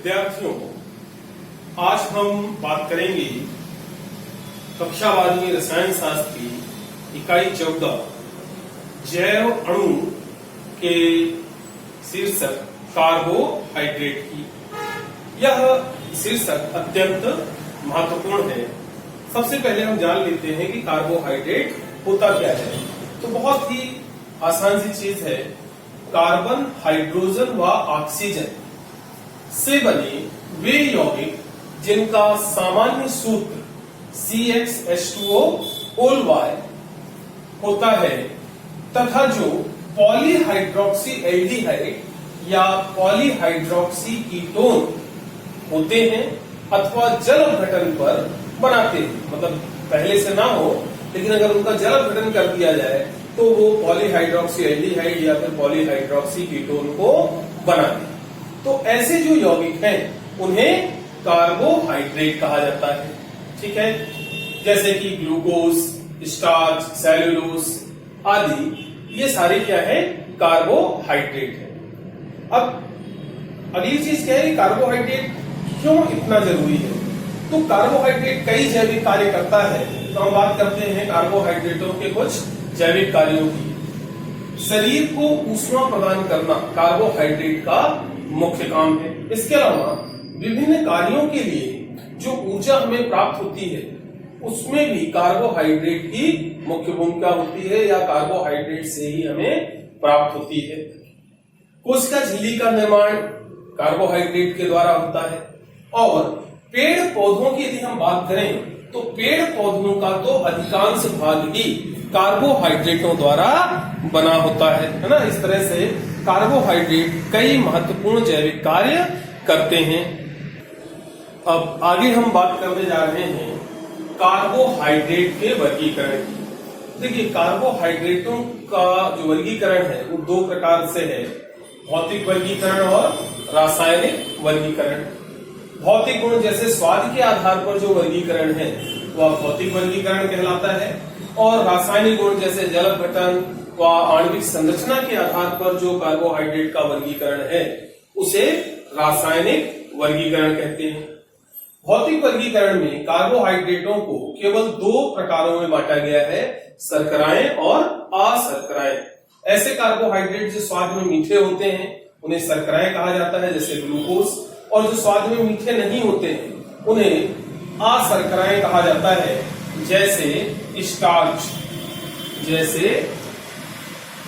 विद्यार्थियों, आज हम बात करेंगे कक्षा 12वीं रसायन शास्त्र की इकाई 14 जैव अणु के शीर्षक कार्बोहाइड्रेट की। यह शीर्षक अत्यंत महत्वपूर्ण है। सबसे पहले हम जान लेते हैं कि कार्बोहाइड्रेट होता क्या है। तो बहुत ही आसान सी चीज है, कार्बन, हाइड्रोजन व ऑक्सीजन से बने वे यौगिक जिनका सामान्य सूत्र CxH2O(Y) होता है तथा जो पॉलीहाइड्रोक्सी एल्डिहाइड या पॉलीहाइड्रोक्सी कीटोन होते हैं अथवा जल अपघटन पर बनाते हैं। मतलब पहले से ना हो, लेकिन अगर उनका जल अपघटन कर दिया जाए तो वो पॉलीहाइड्रोक्सी एल्डिहाइड या फिर पॉलीहाइड्रोक्सी कीटोन को बनाते हैं। तो ऐसे जो यौगिक हैं उन्हें कार्बोहाइड्रेट कहा जाता है। ठीक है, जैसे कि ग्लूकोज, स्टार्च, सेल्यूलोज आदि, ये सारे क्या है, कार्बोहाइड्रेट है। अब अगली चीज क्या है कि कार्बोहाइड्रेट क्यों इतना जरूरी है। तो कार्बोहाइड्रेट कई जैविक कार्य करता है। तो हम बात करते हैं कार्बोहाइड्रेटों के कुछ जैविक कार्यों की। शरीर को ऊष्मा प्रदान करना कार्बोहाइड्रेट का मुख्य काम है। इसके अलावा विभिन्न कार्यों के लिए जो ऊर्जा हमें प्राप्त होती है उसमें भी कार्बोहाइड्रेट की मुख्य भूमिका होती है या कार्बोहाइड्रेट से ही हमें प्राप्त होती है। कोशिका झिल्ली का निर्माण कार्बोहाइड्रेट के द्वारा होता है। और पेड़ पौधों की यदि हम बात करें तो पेड़ पौधों का तो अधिकांश भाग ही कार्बोहाइड्रेटों द्वारा बना होता है ना। इस तरह से कार्बोहाइड्रेट कई महत्वपूर्ण जैविक कार्य करते हैं। अब आगे हम बात करने जा रहे हैं कार्बोहाइड्रेट के वर्गीकरण की। देखिए, कार्बोहाइड्रेटों का जो वर्गीकरण है वो दो प्रकार से है, भौतिक वर्गीकरण और रासायनिक वर्गीकरण। भौतिक गुण जैसे स्वाद के आधार पर जो वर्गीकरण है वह भौतिक वर्गीकरण कहलाता है, और रासायनिक गुण जैसे जल अपघटन व आणविक संरचना के आधार पर जो कार्बोहाइड्रेट का वर्गीकरण है उसे रासायनिक वर्गीकरण कहते हैं। भौतिक वर्गीकरण में कार्बोहाइड्रेटों को केवल दो प्रकारों में बांटा गया है, शर्कराएं और अशर्कराएं। ऐसे कार्बोहाइड्रेट जो स्वाद में मीठे होते हैं उन्हें शर्कराएं कहा जाता है, जैसे ग्लूकोज, और जो स्वाद में मीठे नहीं होते हैं उन्हें अशर्कराएं कहा जाता है, जैसे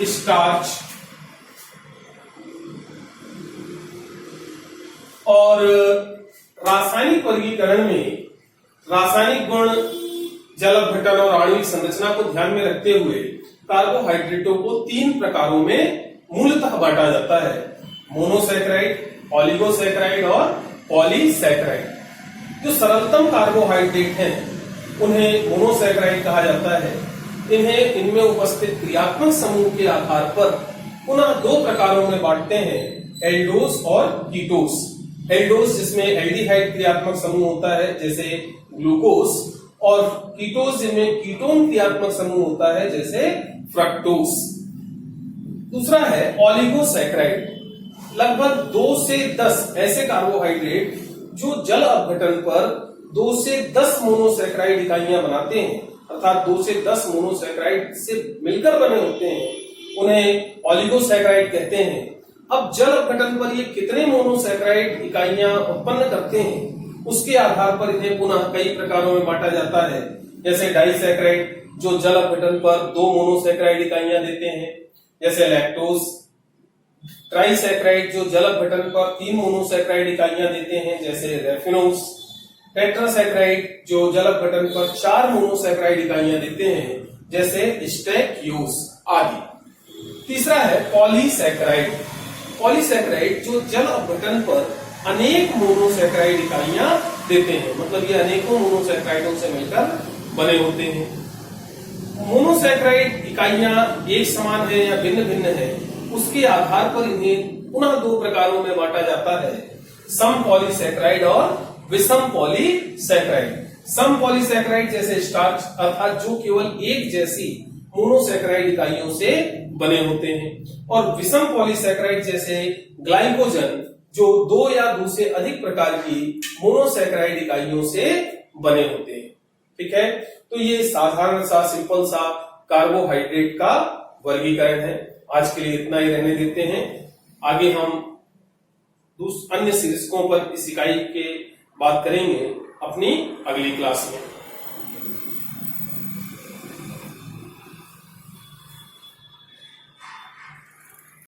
स्टार्च। और रासायनिक वर्गीकरण में रासायनिक गुण, जल अपघटन और आणविक संरचना को ध्यान में रखते हुए कार्बोहाइड्रेटों को तीन प्रकारों में मूलतः बांटा जाता है, मोनोसैकेराइड, ऑलिगोसैकेराइड और पॉलीसैकेराइड। जो सरलतम कार्बोहाइड्रेट हैं उन्हें मोनोसैकेराइड कहा जाता है। इनमें उपस्थित क्रियात्मक समूह के आधार पर पुनः दो प्रकारों में बांटते हैं, एल्डोज और कीटोस। एल्डोज जिसमें एल्डिहाइड क्रियात्मक समूह होता है जैसे ग्लूकोज, और कीटोस जिनमें कीटोन क्रियात्मक समूह होता है जैसे फ्रक्टोज। दूसरा है ऑलिगोसैकेराइड। लगभग 2 से 10 ऐसे कार्बोहाइड्रेट जो जल अपघटन पर 2 से 10 मोनोसैकेराइड इकाइयां बनाते हैं, अर्थात 2 से 10 मोनोसैकेराइड से मिलकर बने होते हैं, उन्हें ऑलिगोसैकेराइड कहते हैं। अब जल अपघटन पर ये कितने मोनोसैकेराइड इकाइयां उत्पन्न करते हैं उसके आधार पर इन्हें पुनः कई प्रकारों में बांटा जाता है, जैसे डाइसैकेराइड जो जल अपघटन पर 2 मोनोसैकेराइड इकाइयां देते हैं, जैसे लैक्टोज। ट्राइसैकेराइड जो जल अपघटन पर 3 मोनोसैकेराइड इकाइयां देते हैं, जैसे रेफिनोज। टेट्रासैकेराइड जो जल अपघटन पर 4 मोनोसैकेराइड इकाइयां देते हैं, जैसे स्टेक्योज आदि। तीसरा है पॉलीसैकेराइड। पॉलीसैकेराइड जो जल अपघटन पर अनेक मोनोसैकेराइड इकाइयां देते हैं, मतलब ये अनेकों मोनोसैकेराइडों से मिलकर बने होते हैं। मोनोसैकेराइड इकाइयां एक समान है या भिन्न भिन्न है उसके आधार पर इन्हें पुनः दो प्रकारों में बांटा जाता है, सम पॉलीसैकेराइड और विषम पॉलीसैकेराइड। सम पॉलीसैकेराइड जैसे स्टार्च अर्थात जो केवल एक जैसी मोनोसैकेराइड इकाइयों से बने होते हैं, और विषम पॉलीसैकेराइड जैसे ग्लाइकोजन जो 2 या 2 से अधिक प्रकार की मोनोसैकेराइड इकाइयों से बने होते हैं। ठीक है, तो ये साधारण सा सिंपल सा कार्बोहाइड्रेट का वर्गीकरण है। आज के लिए इतना ही रहने देते हैं। आगे हम अन्य शीर्षकों पर इस इकाई के बात करेंगे अपनी अगली क्लास में।